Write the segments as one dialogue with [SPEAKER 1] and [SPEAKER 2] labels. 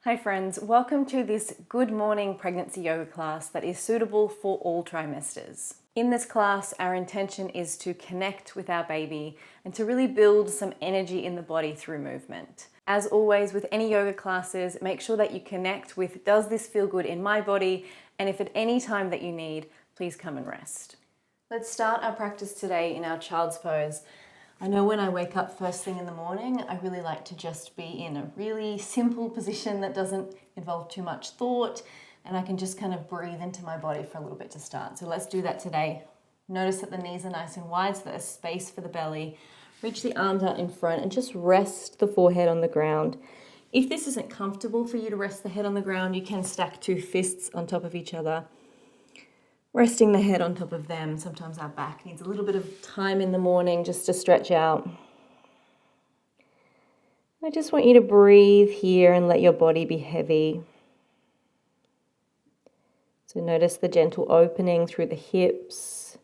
[SPEAKER 1] Hi friends, welcome to this Good Morning Pregnancy Yoga class that is suitable for all trimesters. In this class, our intention is to connect with our baby and to really build some energy in the body through movement. As always with any yoga classes, make sure that you connect with, does this feel good in my body? And if at any time that you need, please come and rest. Let's start our practice today in our child's pose. I know when I wake up first thing in the morning, I really like to just be in a really simple position that doesn't involve too much thought, and I can just kind of breathe into my body for a little bit to start. So let's do that today. Notice that the knees are nice and wide so there's space for the belly. Reach the arms out in front and just rest the forehead on the ground. If this isn't comfortable for you to rest the head on the ground, you can stack two fists on top of each other, resting the head on top of them. Sometimes our back needs a little bit of time in the morning just to stretch out. I just want you to breathe here and let your body be heavy. So notice the gentle opening through the hips.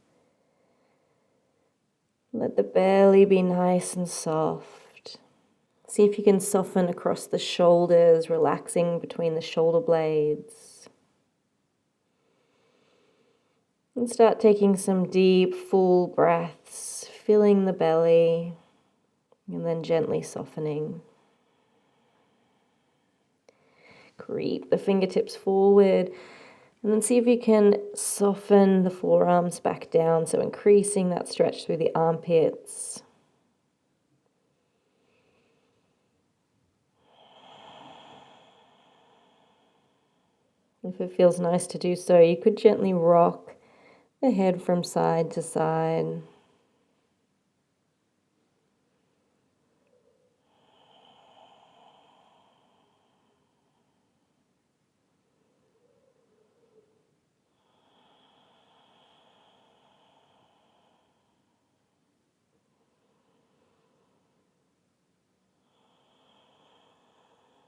[SPEAKER 1] Let the belly be nice and soft. See if you can soften across the shoulders, relaxing between the shoulder blades. And start taking some deep, full breaths, filling the belly, and then gently softening. Creep the fingertips forward, and then see if you can soften the forearms back down, so increasing that stretch through the armpits. If it feels nice to do so, you could gently rock the head from side to side.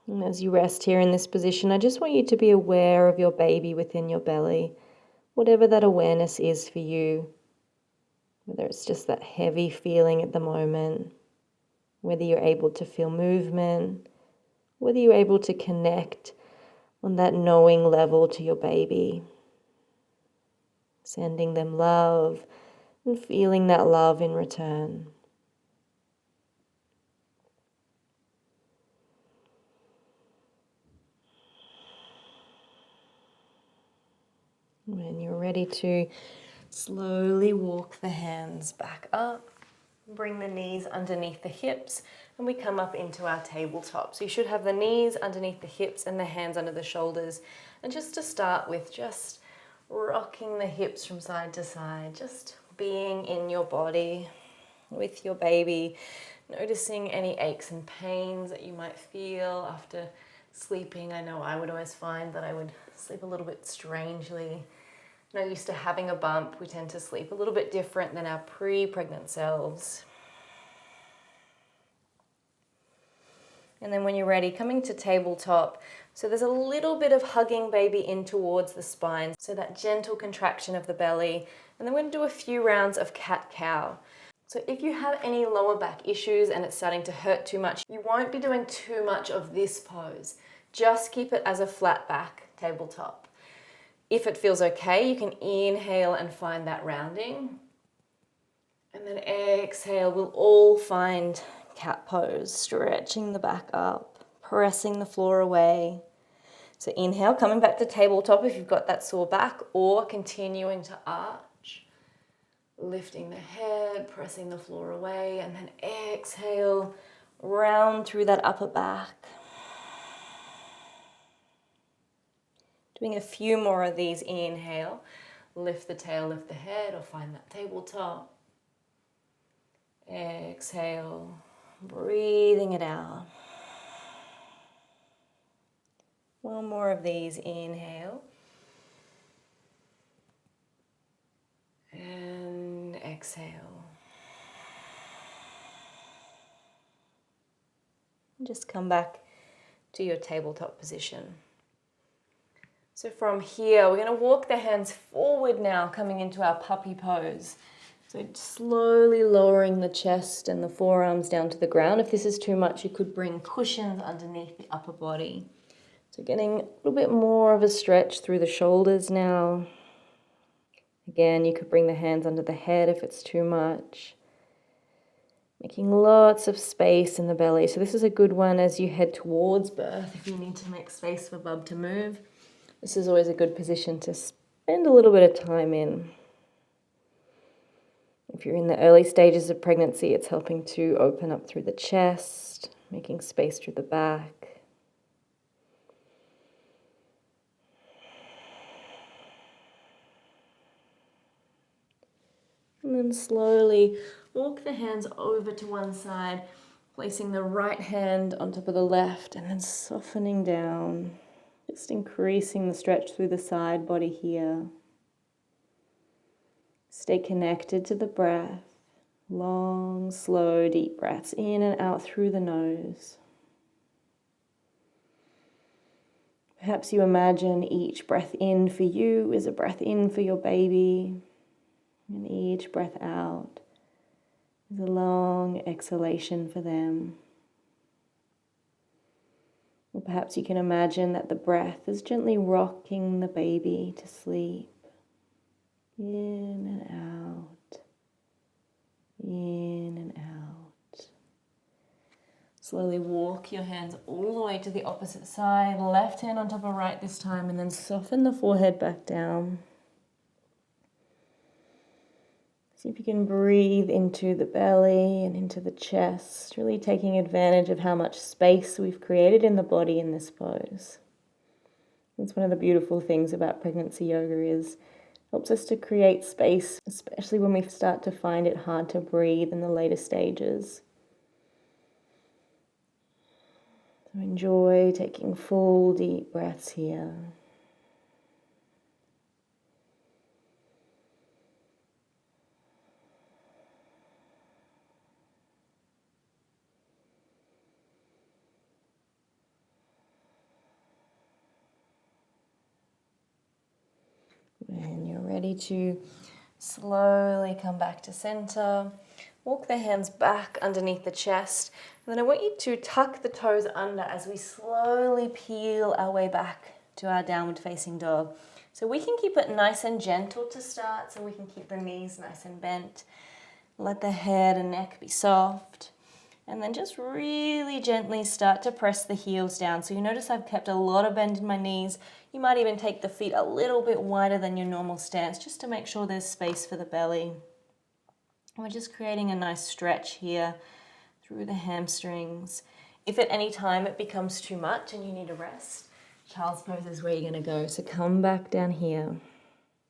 [SPEAKER 1] And as you rest here in this position, I just want you to be aware of your baby within your belly, whatever that awareness is for you, whether it's just that heavy feeling at the moment, whether you're able to feel movement, whether you're able to connect on that knowing level to your baby, sending them love and feeling that love in return. When you're ready to slowly walk the hands back up, bring the knees underneath the hips, and we come up into our tabletop. So you should have the knees underneath the hips and the hands under the shoulders. And just to start with, just rocking the hips from side to side, just being in your body with your baby, noticing any aches and pains that you might feel after sleeping. I know I would always find that I would sleep a little bit strangely. Not used to having a bump, we tend to sleep a little bit different than our pre-pregnant selves. And then when you're ready, coming to tabletop. So there's a little bit of hugging baby in towards the spine, so that gentle contraction of the belly. And then we're going to do a few rounds of cat-cow. So if you have any lower back issues and it's starting to hurt too much, you won't be doing too much of this pose. Just keep it as a flat back tabletop. If it feels okay, you can inhale and find that rounding. And then exhale, we'll all find cat pose, stretching the back up, pressing the floor away. So inhale, coming back to tabletop if you've got that sore back, or continuing to arch, lifting the head, pressing the floor away, and then exhale, round through that upper back. Doing a few more of these. Inhale, lift the tail, lift the head, or find that tabletop. Exhale, breathing it out. One more of these. Inhale. And exhale. And just come back to your tabletop position. So from here, we're going to walk the hands forward now, coming into our puppy pose. So slowly lowering the chest and the forearms down to the ground. If this is too much, you could bring cushions underneath the upper body. So getting a little bit more of a stretch through the shoulders now. Again, you could bring the hands under the head if it's too much. Making lots of space in the belly. So this is a good one as you head towards birth. If you need to make space for bub to move, this is always a good position to spend a little bit of time in. If you're in the early stages of pregnancy, it's helping to open up through the chest, making space through the back. And then slowly walk the hands over to one side, placing the right hand on top of the left and then softening down, just increasing the stretch through the side body here. Stay connected to the breath. Long, slow, deep breaths in and out through the nose. Perhaps you imagine each breath in for you is a breath in for your baby, and each breath out is a long exhalation for them. Or perhaps you can imagine that the breath is gently rocking the baby to sleep. In and out, in and out. Slowly walk your hands all the way to the opposite side, left hand on top of right this time, and then soften the forehead back down. See if you can breathe into the belly and into the chest, really taking advantage of how much space we've created in the body in this pose. That's one of the beautiful things about pregnancy yoga is helps us to create space, especially when we start to find it hard to breathe in the later stages. So enjoy taking full deep breaths here. When you're ready to slowly come back to center, walk the hands back underneath the chest, and then I want you to tuck the toes under as we slowly peel our way back to our downward facing dog. So we can keep it nice and gentle to start, so we can keep the knees nice and bent. Let the head and neck be soft. And then just really gently start to press the heels down. So you notice I've kept a lot of bend in my knees. You might even take the feet a little bit wider than your normal stance just to make sure there's space for the belly. And we're just creating a nice stretch here through the hamstrings. If at any time it becomes too much and you need a rest, child's pose is where you're going to go. So come back down here.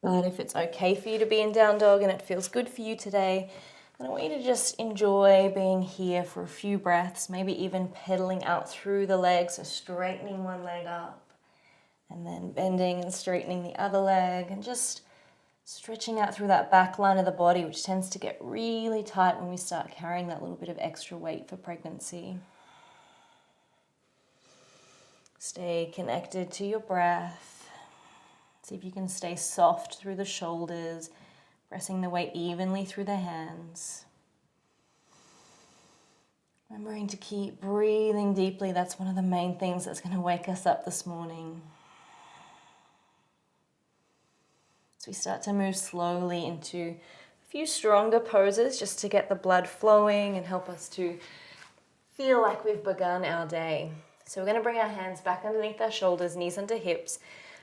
[SPEAKER 1] But if it's okay for you to be in down dog and it feels good for you today, and I want you to just enjoy being here for a few breaths, maybe even pedaling out through the legs, so straightening one leg up, and then bending and straightening the other leg, and just stretching out through that back line of the body, which tends to get really tight when we start carrying that little bit of extra weight for pregnancy. Stay connected to your breath. See if you can stay soft through the shoulders, pressing the weight evenly through the hands. Remembering to keep breathing deeply. That's one of the main things that's going to wake us up this morning. So we start to move slowly into a few stronger poses just to get the blood flowing and help us to feel like we've begun our day. So we're going to bring our hands back underneath our shoulders, knees under hips.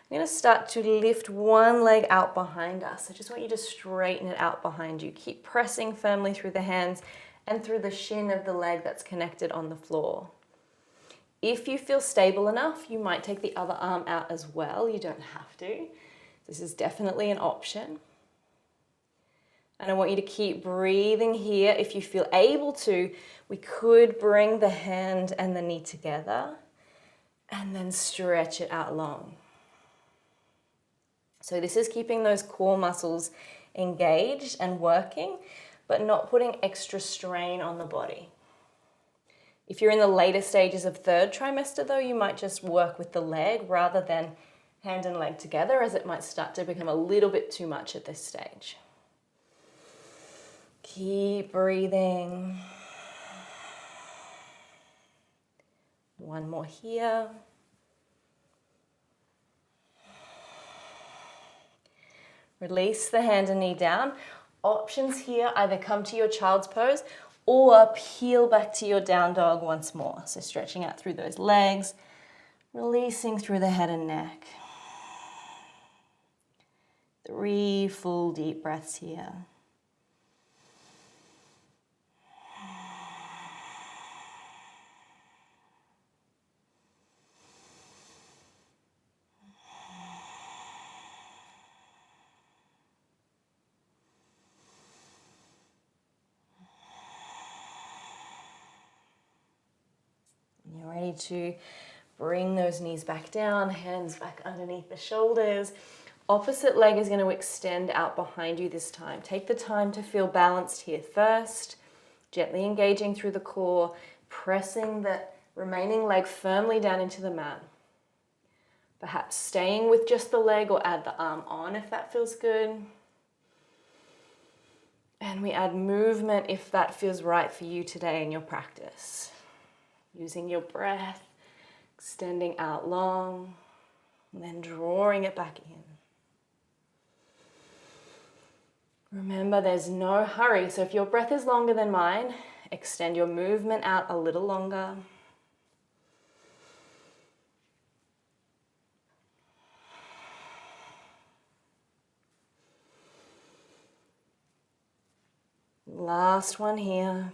[SPEAKER 1] I'm going to start to lift one leg out behind us. I just want you to straighten it out behind you. Keep pressing firmly through the hands and through the shin of the leg that's connected on the floor. If you feel stable enough, you might take the other arm out as well. You don't have to. This is definitely an option. And I want you to keep breathing here. If you feel able to, we could bring the hand and the knee together and then stretch it out long. So this is keeping those core muscles engaged and working, but not putting extra strain on the body. If you're in the later stages of third trimester though, you might just work with the leg rather than hand and leg together, as it might start to become a little bit too much at this stage. Keep breathing. One more here. Release the hand and knee down. Options here, either come to your child's pose or peel back to your down dog once more. So stretching out through those legs, releasing through the head and neck. 3 full deep breaths here. You're ready to bring those knees back down, hands back underneath the shoulders. Opposite leg is going to extend out behind you this time. Take the time to feel balanced here first, gently engaging through the core, pressing the remaining leg firmly down into the mat. Perhaps staying with just the leg or add the arm on if that feels good. And we add movement if that feels right for you today in your practice. Using your breath, extending out long, and then drawing it back in. Remember, there's no hurry, so if your breath is longer than mine, extend your movement out a little longer. Last one here.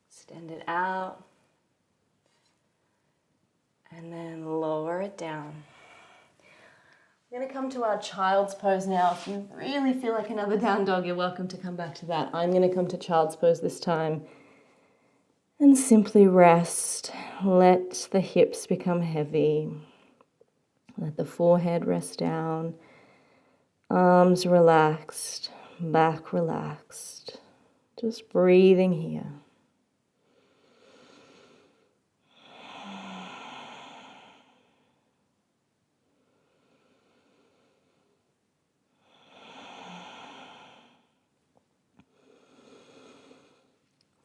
[SPEAKER 1] Extend it out. And then lower it down. We're going to come to our child's pose now. If you really feel like another down dog, you're welcome to come back to that. I'm going to come to child's pose this time. And simply rest. Let the hips become heavy. Let the forehead rest down. Arms relaxed. Back relaxed. Just breathing here.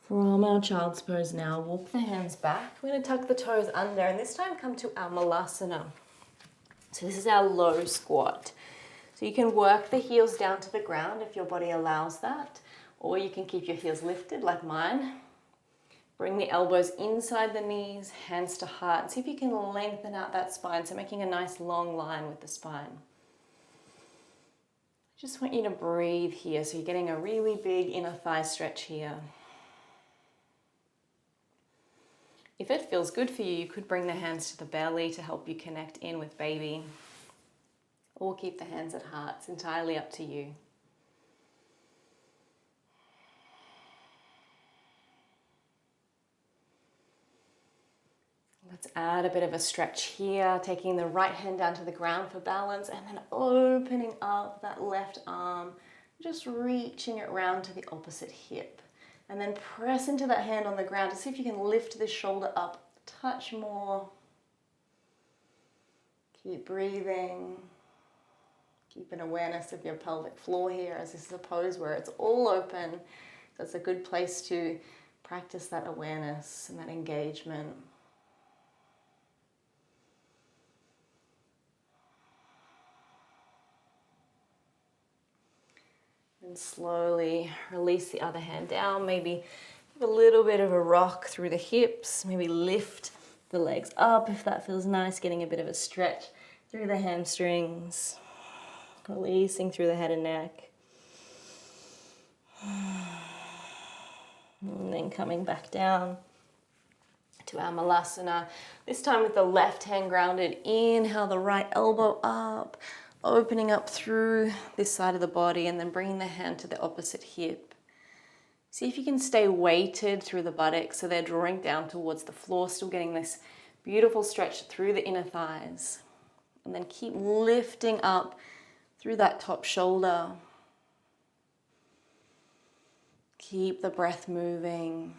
[SPEAKER 1] From our child's pose now, walk the hands back. We're going to tuck the toes under and this time come to our Malasana. So this is our low squat. So you can work the heels down to the ground if your body allows that, or you can keep your heels lifted like mine. Bring the elbows inside the knees, hands to heart. See if you can lengthen out that spine, so making a nice long line with the spine. Just want you to breathe here, so you're getting a really big inner thigh stretch here. If it feels good for you, you could bring the hands to the belly to help you connect in with baby. Or keep the hands at heart. It's entirely up to you. Let's add a bit of a stretch here, taking the right hand down to the ground for balance and then opening up that left arm, just reaching it round to the opposite hip. And then press into that hand on the ground to see if you can lift this shoulder up a touch more. Keep breathing. Keep an awareness of your pelvic floor here, as this is a pose where it's all open. So it's a good place to practice that awareness and that engagement. And slowly release the other hand down. Maybe give a little bit of a rock through the hips. Maybe lift the legs up if that feels nice. Getting a bit of a stretch through the hamstrings. Releasing through the head and neck. And then coming back down to our Malasana. This time with the left hand grounded. Inhale the right elbow up. Opening up through this side of the body and then bringing the hand to the opposite hip. See if you can stay weighted through the buttocks so they're drawing down towards the floor, still getting this beautiful stretch through the inner thighs. And then keep lifting up through that top shoulder. Keep the breath moving.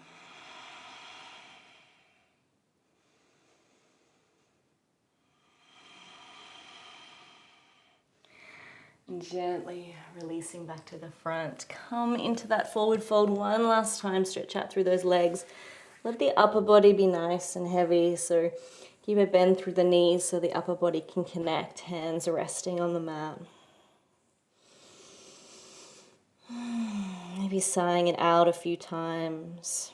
[SPEAKER 1] And gently releasing back to the front. Come into that forward fold one last time. Stretch out through those legs. Let the upper body be nice and heavy. So keep a bend through the knees so the upper body can connect. Hands resting on the mat.
[SPEAKER 2] Maybe sighing it out a few times.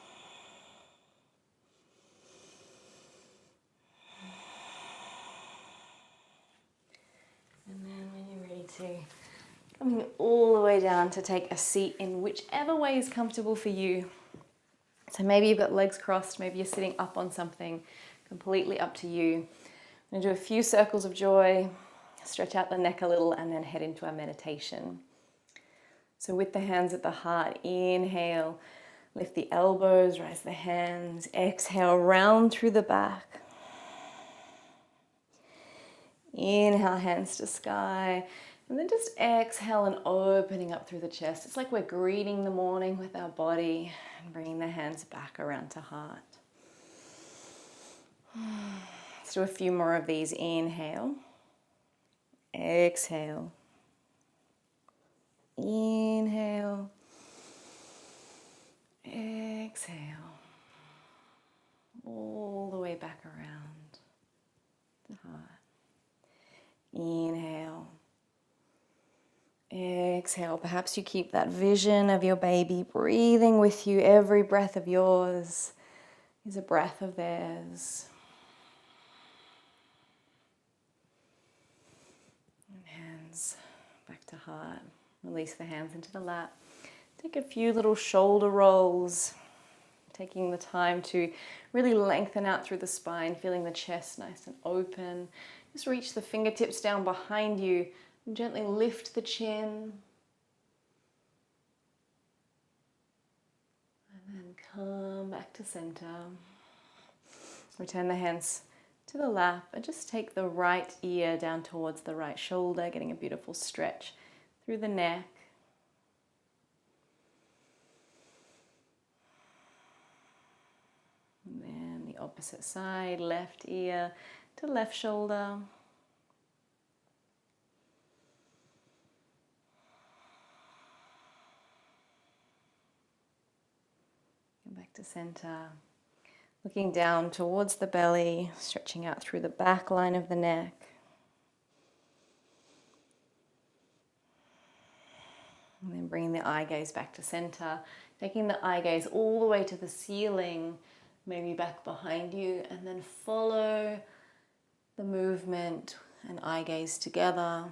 [SPEAKER 2] And then when you're ready to, coming all the way down to take a seat in whichever way is comfortable for you. So maybe you've got legs crossed, maybe you're sitting up on something, completely up to you. I'm going to do a few circles of joy, stretch out the neck a little, and then head into our meditation. So with the hands at the heart, inhale, lift the elbows, raise the hands, exhale, round through the back. Inhale, hands to sky, and then just exhale and opening up through the chest. It's like we're greeting the morning with our body and bringing the hands back around to heart. Let's do a few more of these. Inhale, exhale, inhale, exhale, all the way back around the heart. Inhale, exhale. Perhaps you keep that vision of your baby breathing with you. Every breath of yours is a breath of theirs. And hands back to heart. Release the hands into the lap. Take a few little shoulder rolls, taking the time to really lengthen out through the spine, feeling the chest nice and open. Just reach the fingertips down behind you and gently lift the chin. And then come back to center. Return the hands to the lap and just take the right ear down towards the right shoulder, getting a beautiful stretch through the neck. And then the opposite side, left ear to left shoulder. Come back to center. Looking down towards the belly, stretching out through the back line of the neck. And then bringing the eye gaze back to center, taking the eye gaze all the way to the ceiling, maybe back behind you, and then follow the movement and eye gaze together.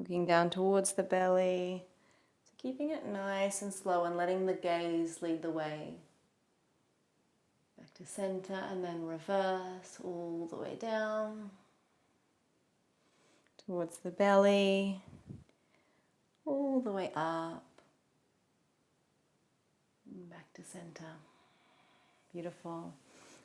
[SPEAKER 2] Looking down towards the belly, so keeping it nice and slow and letting the gaze lead the way. Back to center and then reverse all the way down towards the belly, all the way up, and back to center. Beautiful.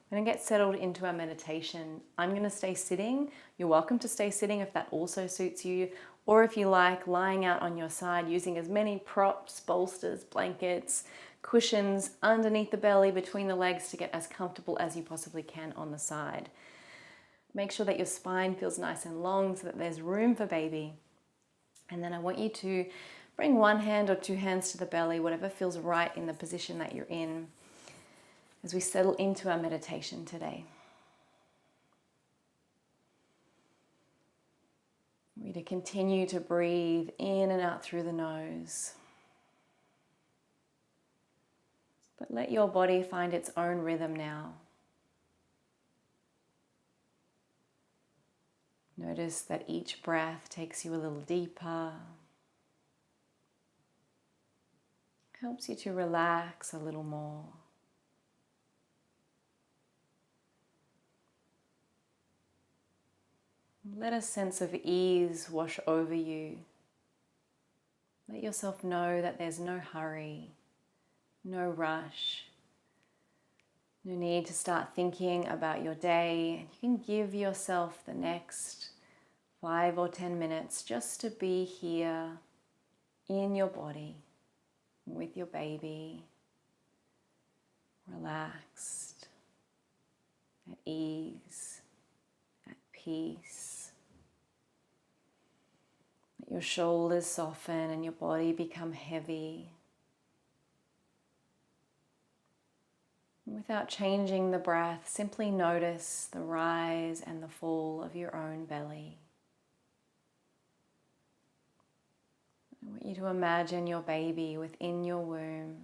[SPEAKER 2] We're going to get settled into our meditation. I'm going to stay sitting. You're welcome to stay sitting if that also suits you, or if you like, lying out on your side, using as many props, bolsters, blankets, cushions underneath the belly, between the legs, to get as comfortable as you possibly can on the side. Make sure that your spine feels nice and long so that there's room for baby. And then I want you to bring one hand or two hands to the belly, whatever feels right in the position that you're in, as we settle into our meditation today. We're to continue to breathe in and out through the nose. But let your body find its own rhythm now. Notice that each breath takes you a little deeper. Helps you to relax a little more. Let a sense of ease wash over you. Let yourself know that there's no hurry, no rush, no need to start thinking about your day. You can give yourself the next 5 or 10 minutes just to be here in your body, with your baby, relaxed, at ease, at peace. Let your shoulders soften and your body become heavy. Without changing the breath, simply notice the rise and the fall of your own belly. I want want you to imagine your baby within your womb,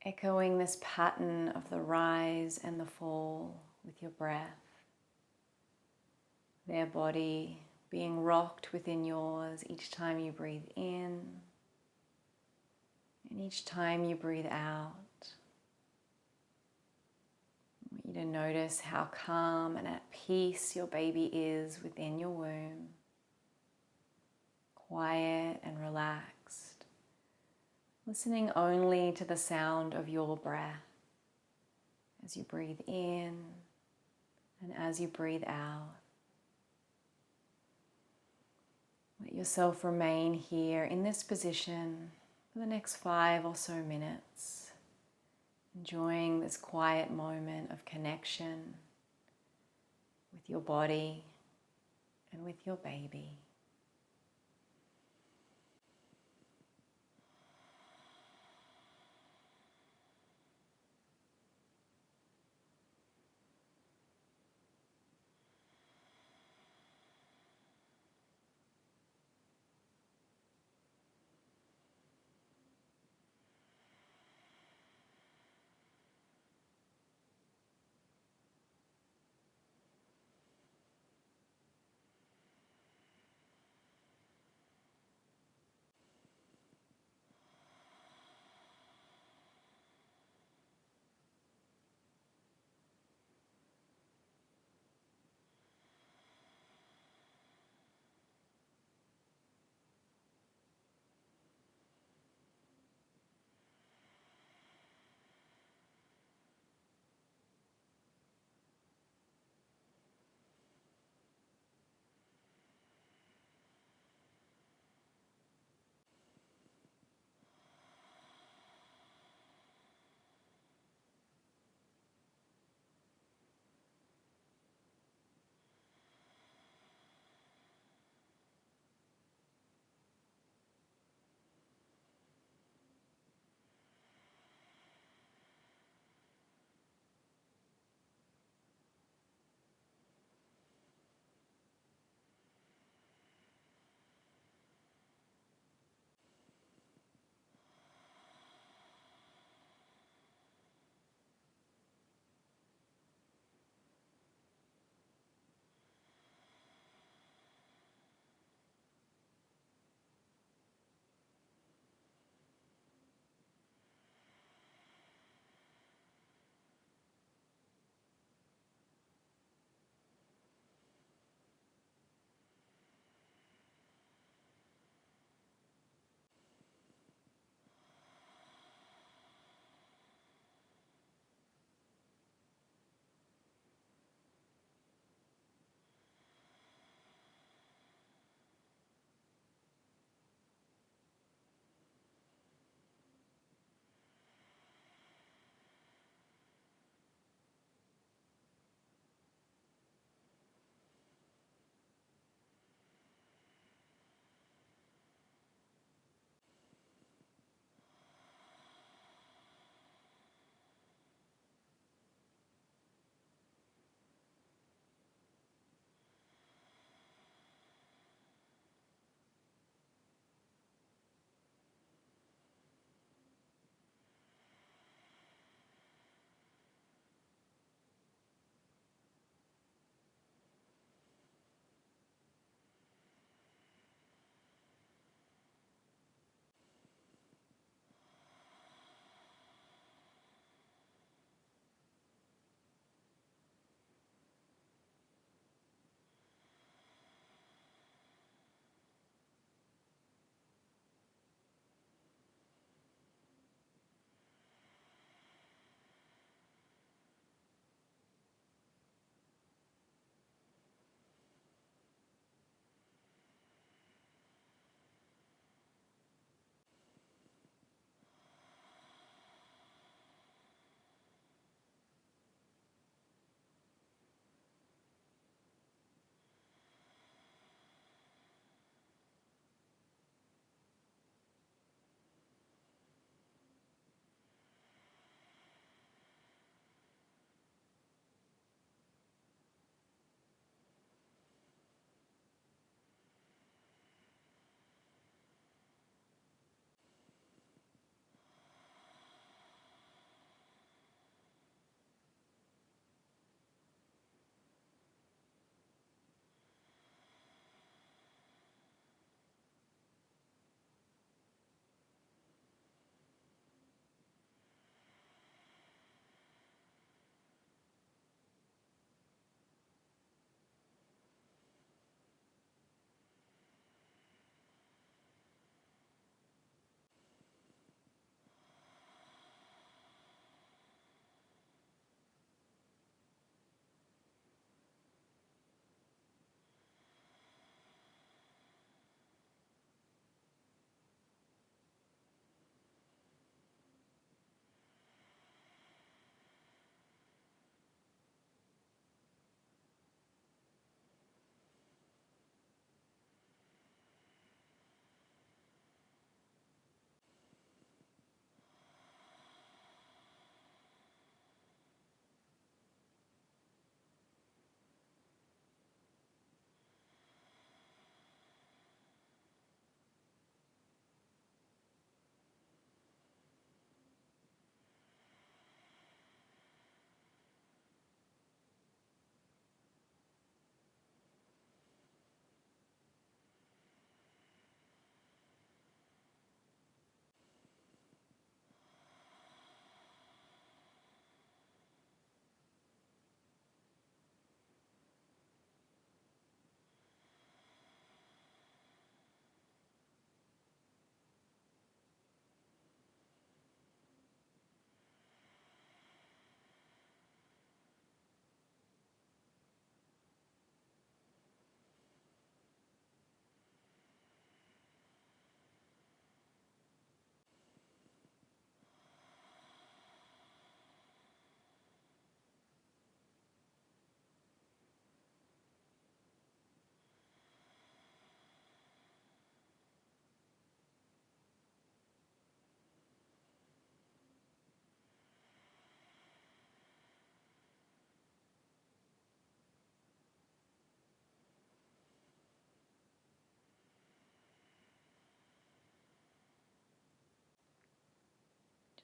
[SPEAKER 2] echoing this pattern of the rise and the fall with your breath. Their body being rocked within yours each time you breathe in and each time you breathe out. I want you to notice how calm and at peace your baby is within your womb, quiet and relaxed, listening only to the sound of your breath as you breathe in and as you breathe out. Let yourself remain here in this position for the next 5 or so minutes, enjoying this quiet moment of connection with your body and with your baby.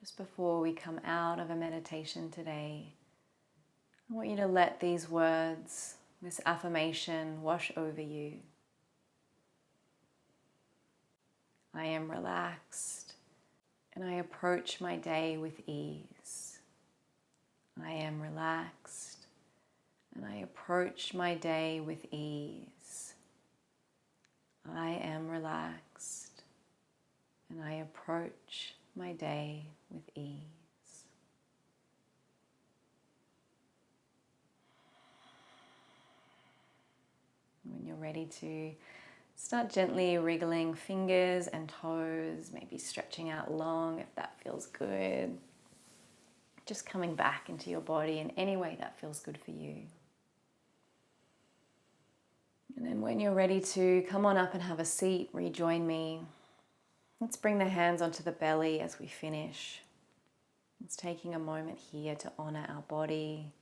[SPEAKER 2] Just before we come out of a meditation today, I want you to let these words, this affirmation, wash over you. I am relaxed and I approach my day with ease. I am relaxed and I approach my day with ease. I am relaxed and I approach my day with ease. When you're ready to start gently wriggling fingers and toes, maybe stretching out long if that feels good. Just coming back into your body in any way that feels good for you. And then when you're ready to come on up and have a seat, rejoin me. Let's bring the hands onto the belly as we finish. It's taking a moment here to honor our body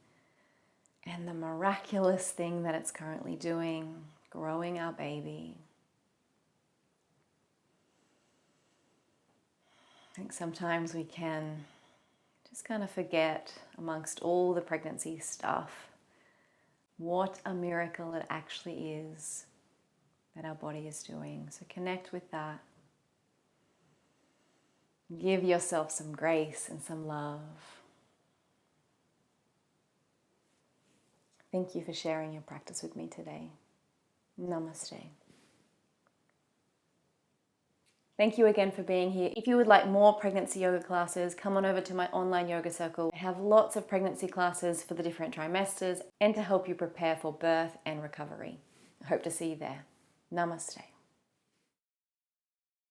[SPEAKER 2] and the miraculous thing that it's currently doing, growing our baby. I think sometimes we can just kind of forget amongst all the pregnancy stuff what a miracle it actually is that our body is doing. So connect with that. Give yourself some grace and some love. Thank you for sharing your practice with me today. Namaste. Thank you again for being here. If you would like more pregnancy yoga classes, come on over to my online yoga circle. I have lots of pregnancy classes for the different trimesters and to help you prepare for birth and recovery. I hope to see you there. Namaste.